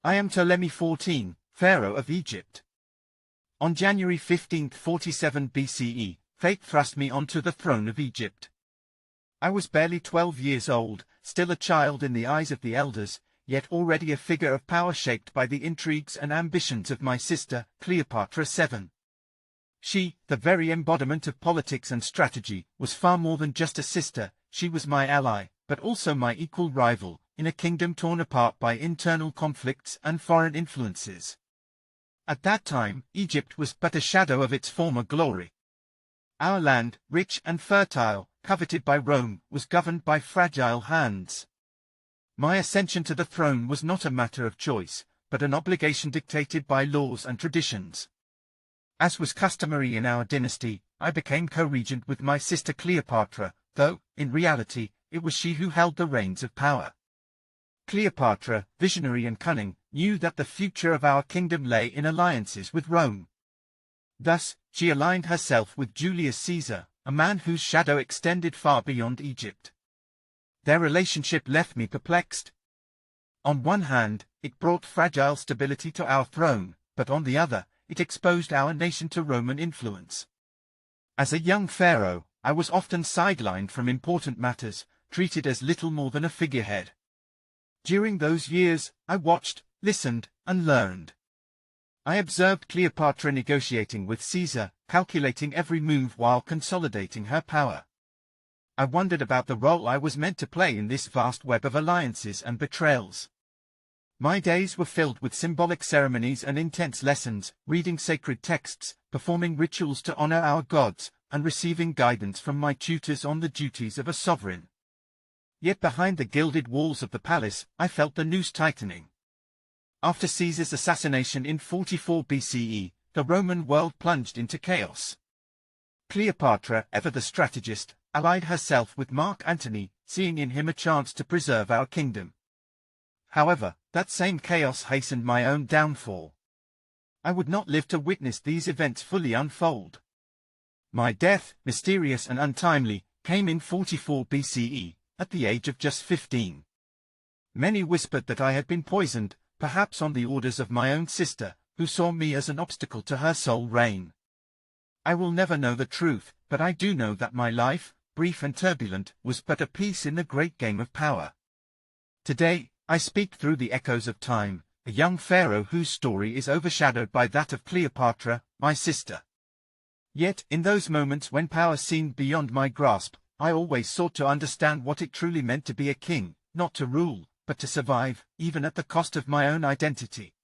I am Ptolemy XIV, Pharaoh of Egypt. On January 15, 47 BCE, fate thrust me onto the throne of Egypt. I was barely 12 years old, still a child in the eyes of the elders, yet already a figure of power shaped by the intrigues and ambitions of my sister, Cleopatra VII. She, the very embodiment of politics and strategy, was far more than just a sister. She was my ally, but also my equal rival, in a kingdom torn apart by internal conflicts and foreign influences. At that time, Egypt was but a shadow of its former glory. Our land, rich and fertile, coveted by Rome, was governed by fragile hands. My ascension to the throne was not a matter of choice, but an obligation dictated by laws and traditions. As was customary in our dynasty, I became co-regent with my sister Cleopatra, though, in reality, it was she who held the reins of power. Cleopatra, visionary and cunning, knew that the future of our kingdom lay in alliances with Rome. Thus, she aligned herself with Julius Caesar, a man whose shadow extended far beyond Egypt. Their relationship left me perplexed. On one hand, it brought fragile stability to our throne, but on the other, it exposed our nation to Roman influence. As a young pharaoh, I was often sidelined from important matters, treated as little more than a figurehead. During those years, I watched, listened, and learned. I observed Cleopatra negotiating with Caesar, calculating every move while consolidating her power. I wondered about the role I was meant to play in this vast web of alliances and betrayals. My days were filled with symbolic ceremonies and intense lessons, reading sacred texts, performing rituals to honor our gods, and receiving guidance from my tutors on the duties of a sovereign. Yet behind the gilded walls of the palace, I felt the noose tightening. After Caesar's assassination in 44 BCE, the Roman world plunged into chaos. Cleopatra, ever the strategist, allied herself with Mark Antony, seeing in him a chance to preserve our kingdom. However, that same chaos hastened my own downfall. I would not live to witness these events fully unfold. My death, mysterious and untimely, came in 44 BCE, at the age of just 15. Many whispered that I had been poisoned, perhaps on the orders of my own sister, who saw me as an obstacle to her sole reign. I will never know the truth, but I do know that my life, brief and turbulent, was but a piece in the great game of power. Today, I speak through the echoes of time, a young pharaoh whose story is overshadowed by that of Cleopatra, my sister. Yet, in those moments when power seemed beyond my grasp, I always sought to understand what it truly meant to be a king, not to rule, but to survive, even at the cost of my own identity.